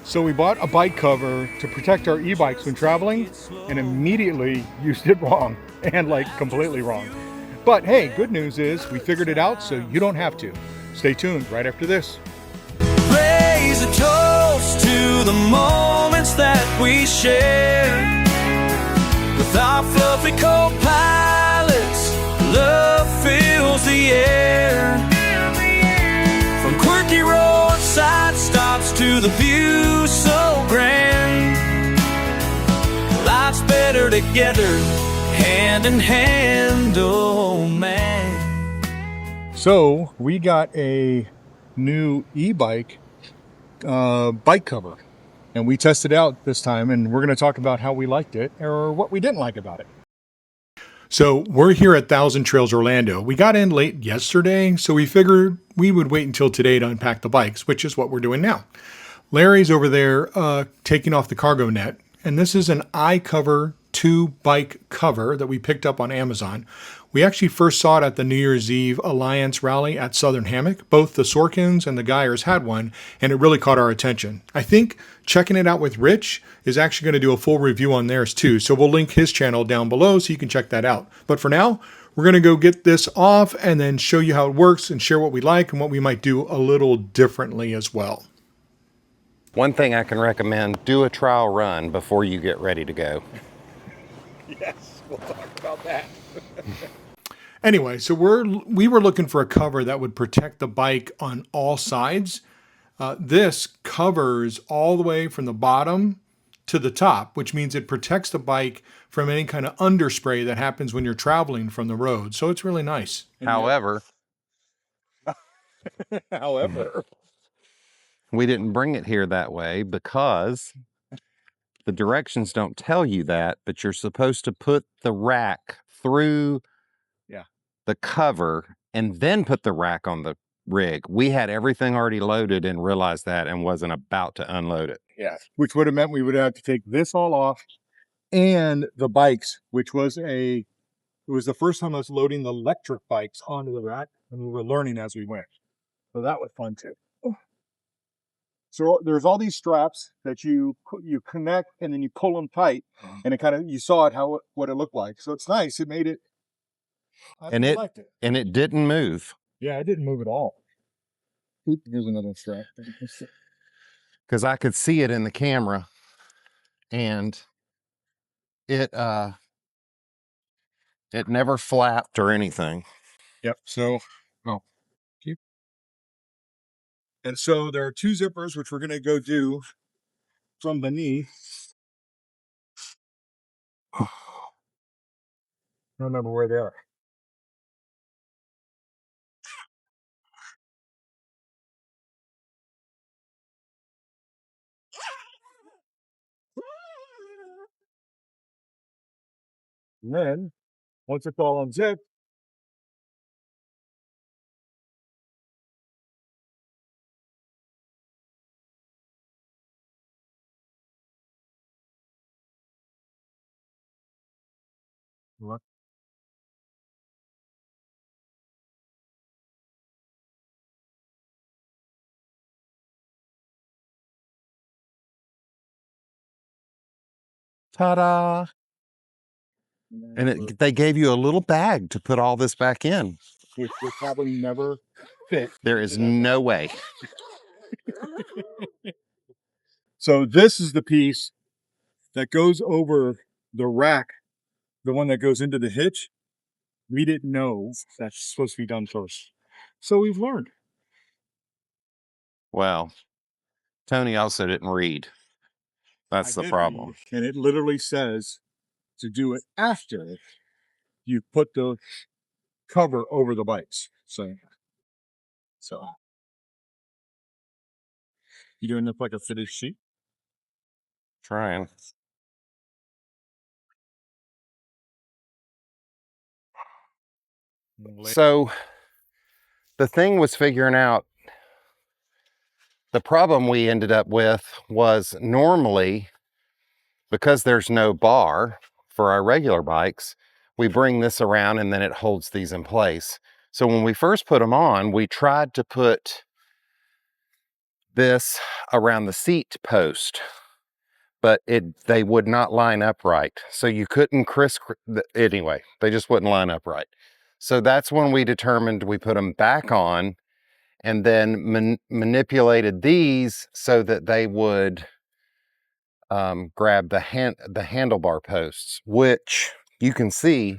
So we bought a bike cover to protect our e-bikes when traveling and immediately used it wrong and like completely wrong. But hey, good news is we figured it out so you don't have to. Stay tuned right after this. Raise a toast to the moments that we share with our fluffy co-pilots. Love fills the air. From quirky roadside stops to the view so grand. Life's better together, hand in hand, oh man. So we got a new e-bike bike cover, and we tested it out this time, and we're going to talk about how we liked it or what we didn't like about it. So we're here at Thousand Trails Orlando. We got in late yesterday, so we figured we would wait until today to unpack the bikes, which is what we're doing now. Larry's over there taking off the cargo net, and this is an iCover 2 bike cover that we picked up on Amazon. We actually first saw it at the New Year's Eve Alliance rally at Southern Hammock. Both the Sorkins and the Geyers had one, and it really caught our attention. I think checking it out with Rich is actually going to do a full review on theirs too, so we'll link his channel down below so you can check that out. But for now, we're going to go get this off and then show you how it works and share what we like and what we might do a little differently as well. One thing I can recommend, do a trial run before you get ready to go. Yes, we'll talk about that. Anyway, so we were looking for a cover that would protect the bike on all sides. This covers all the way from the bottom to the top, which means it protects the bike from any kind of underspray that happens when you're traveling from the road. So it's really nice. However, we didn't bring it here that way because the directions don't tell you that, but you're supposed to put the rack through the cover and then put the rack on the rig. We had everything already loaded and realized that and wasn't about to unload it. Yeah, which would have meant we would have to take this all off and the bikes, which was it was the first time I was loading the Lectric bikes onto the rack, and we were learning as we went. So that was fun too. So there's all these straps that you connect and then you pull them tight, and it kind of, you saw it what it looked like. So it's nice. It made it. I liked it. And it didn't move. Yeah, it didn't move at all. Here's another strap. Because I could see it in the camera, and it never flapped or anything. Yep. So, and so there are 2 zippers, which we're going to go do from beneath. I don't remember where they are. And then, once it's all unzipped, what? Ta-da! And they gave you a little bag to put all this back in. Which will probably never fit. There is no way. So this is the piece that goes over the rack, the one that goes into the hitch. We didn't know that's supposed to be done first. So we've learned. Well, Tony also didn't read. That's the problem. And it literally says to do it after you put the cover over the bikes. So you doing it like a fitted sheet? Trying. So the thing was figuring out, the problem we ended up with was normally, because there's no bar for our regular bikes, we bring this around and then it holds these in place. So when we first put them on, we tried to put this around the seat post, but they would not line up right. So you couldn't anyway, they just wouldn't line up right. So that's when we determined we put them back on, and then manipulated these so that they would grab the handlebar posts, which you can see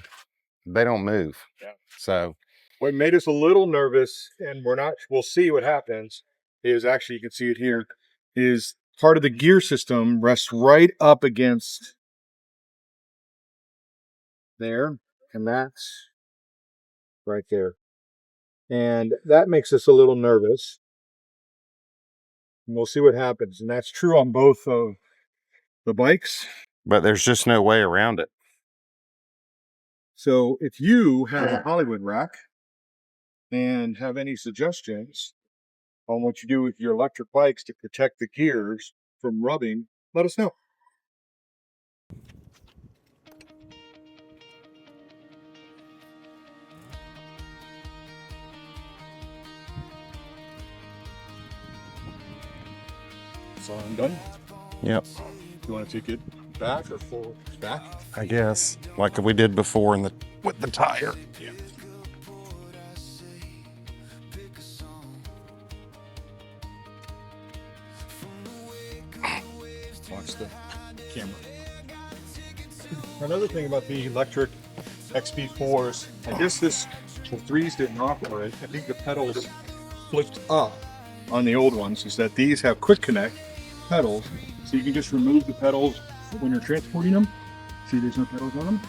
they don't move. Yeah. So what made us a little nervous, and we'll see what happens, is actually, you can see it here, is part of the gear system rests right up against there, and that's right there. And that makes us a little nervous. And we'll see what happens. And that's true on both of the bikes. but there's just no way around it. So if you have a Hollywood rack and have any suggestions on what you do with your electric bikes to protect the gears from rubbing, let us know. So I'm done. Yep. You want to take it back or forward? Back? I guess, like we did before with the tire. Yeah. Watch the camera. Another thing about the Lectric XP4s, I guess the 3s didn't offer it. I think the pedals flipped up on the old ones, is that these have quick connect pedals, so you can just remove the pedals when you're transporting them. See, there's no pedals on them,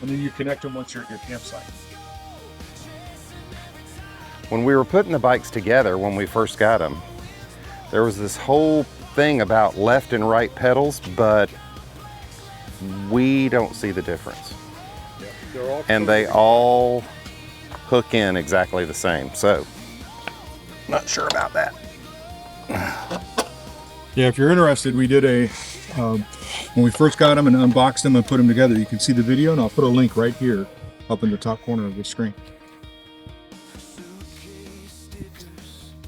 and then you connect them once you're at your campsite. When we were putting the bikes together, when we first got them, there was this whole thing about left and right pedals, but we don't see the difference. Yeah, and they all hook in exactly the same. So, not sure about that. Yeah, if you're interested, we did a, when we first got them and unboxed them and put them together, you can see the video, and I'll put a link right here up in the top corner of the screen.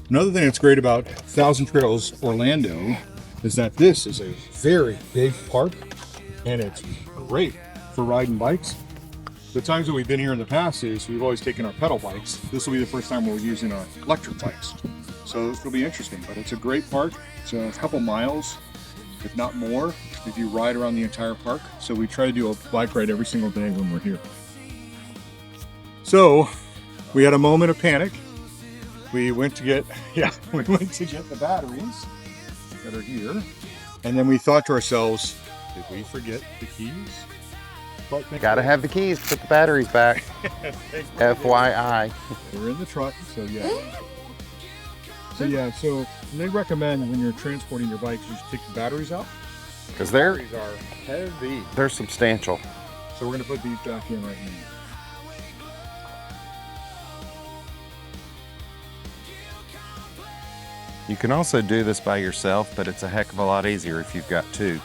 Another thing that's great about Thousand Trails Orlando is that this is a very big park, and it's great for riding bikes. The times that we've been here in the past is we've always taken our pedal bikes. This will be the first time we're using our electric bikes. So this will be interesting, but it's a great park. It's a couple miles, if not more, if you ride around the entire park. So we try to do a bike ride every single day when we're here. So we had a moment of panic. We went to get, the batteries that are here. And then we thought to ourselves, did we forget the keys? But Gotta have the keys, put the batteries back. FYI. We're in the truck, so yeah. So they recommend when you're transporting your bikes, you just take the batteries out. Because Batteries are heavy. they're substantial. So we're gonna put these back in right now. You can also do this by yourself, but it's a heck of a lot easier if you've got two.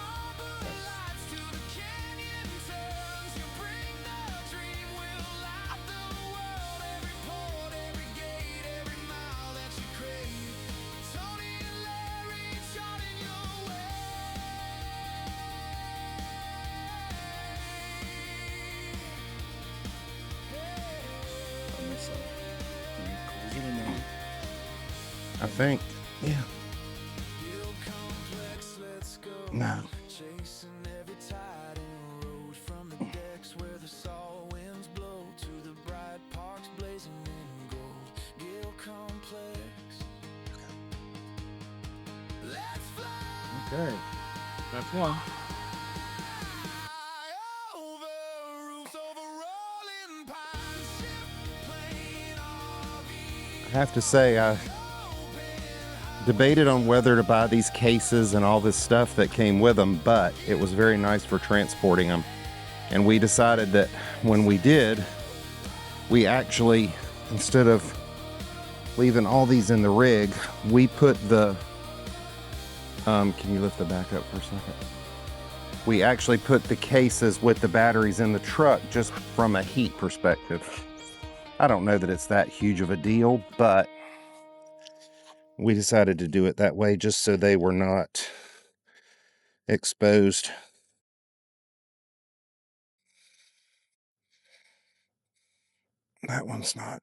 I think, yeah. No. Okay, that's one. I have to say, I debated on whether to buy these cases and all this stuff that came with them, but it was very nice for transporting them. And we decided that when we did, we actually, instead of leaving all these in the rig, we put the, can you lift the back up for a second? We actually put the cases with the batteries in the truck just from a heat perspective. I don't know that it's that huge of a deal, but we decided to do it that way just so they were not exposed. That one's not.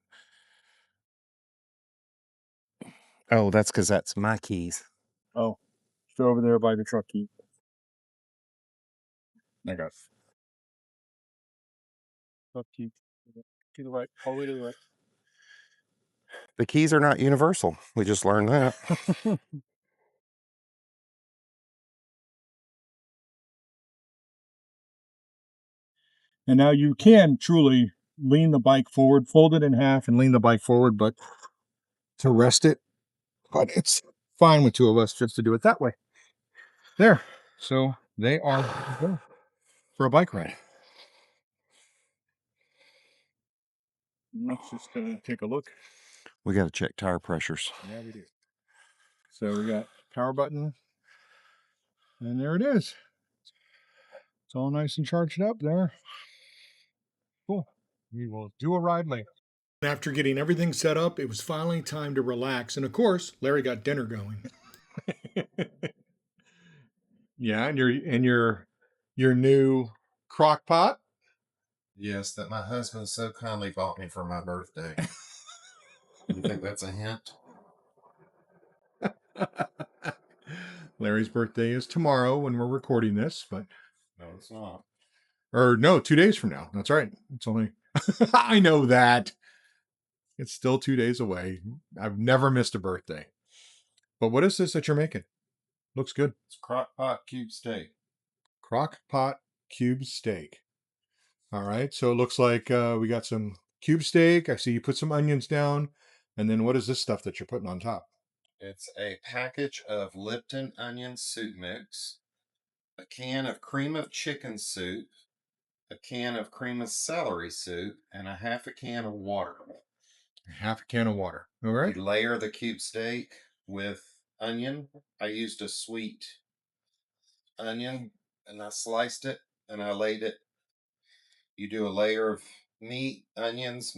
Oh, that's because that's my keys. Oh, still over there by the truck key. I got truck key to the right, all the way to the right. The keys are not universal. We just learned that. And now you can truly lean the bike forward, fold it in half and lean the bike forward, but to rest it, but it's fine with two of us just to do it that way. There. So they are for a bike ride. Let's just take a look. We got to check tire pressures. Yeah, we do. So we got power button, and there it is. It's all nice and charged up there. Cool. We will do a ride later. After getting everything set up, it was finally time to relax. And of course, Larry got dinner going. Yeah, and your new Crockpot. Yes, that my husband so kindly bought me for my birthday. You think that's a hint? Larry's birthday is tomorrow when we're recording this, but No, it's not. or no, 2 days from now. That's right. It's only I know that. It's still 2 days away. I've never missed a birthday. But what is this that you're making? Looks good. It's Crockpot cube steak. Crockpot cube steak. All right. So it looks like we got some cube steak. I see you put some onions down. And then what is this stuff that you're putting on top? It's a package of Lipton onion soup mix, a can of cream of chicken soup, a can of cream of celery soup, and a half a can of water. Half a can of water. All right. You layer the cube steak with onion. I used a sweet onion and I sliced it and I laid it. You do a layer of meat, onions.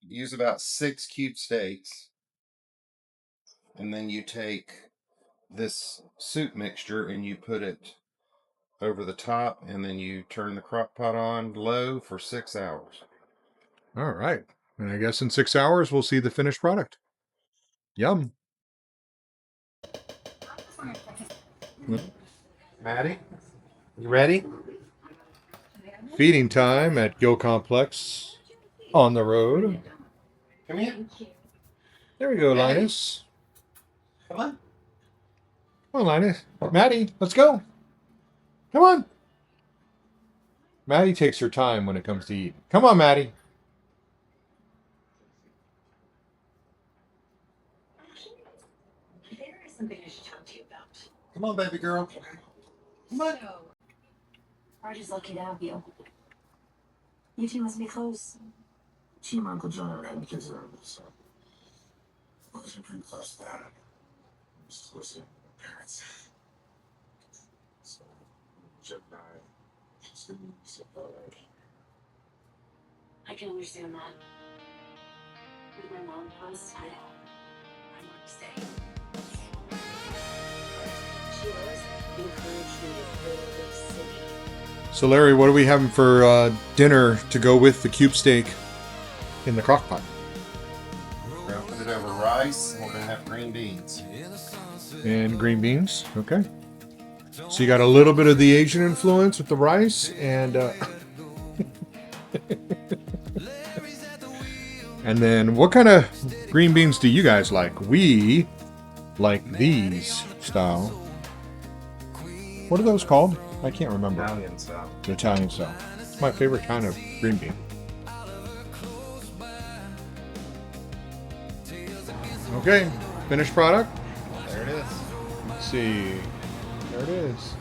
Use about 6 cube steaks. And then you take this soup mixture and you put it over the top, and then you turn the crock pot on low for 6 hours. All right. And I guess in 6 hours, we'll see the finished product. Yum. Mattie, you ready? Feeding time at GilComPlex on the road. Come here. There we go, Linus. Come on. Come on, Linus. Mattie, let's go. Come on. Mattie takes her time when it comes to eating. Come on, Mattie. There is something I should talk to you about. Come on, baby girl. Come on. I'm just lucky to have you. You two must be close. She and Uncle John are kids around this. Wasn't pretty close to that. Just close to my parents. So, Jim and I just didn't sit that way. I can understand that. When my mom passed, I wanted to stay. She always encouraged me to go to the city. So, Larry, what are we having for dinner to go with the cube steak in the crock pot? We're going to put it over rice, and we're going to have green beans. And green beans. Okay. So you got a little bit of the Asian influence with the rice and and then what kind of green beans do you guys like? We like these style. What are those called? I can't remember. Italian style. The Italian style. It's my favorite kind of green bean. Okay, finished product. There it is. Let's see. There it is.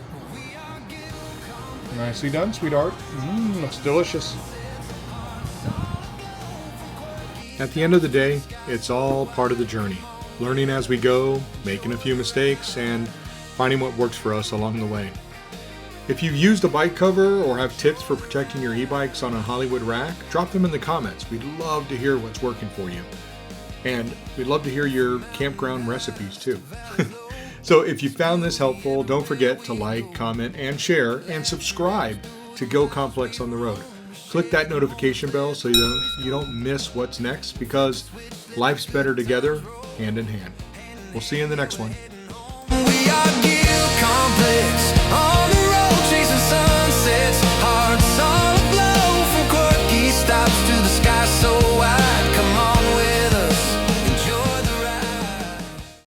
Nicely done, sweetheart. Looks delicious. At the end of the day, it's all part of the journey. Learning as we go, making a few mistakes, and finding what works for us along the way. If you've used a bike cover or have tips for protecting your e-bikes on a Hollywood rack, drop them in the comments. We'd love to hear what's working for you. And we'd love to hear your campground recipes too. So if you found this helpful, don't forget to like, comment, and share, and subscribe to GilComPlex on the road. Click that notification bell so you don't miss what's next, because life's better together, hand in hand. We'll see you in the next one.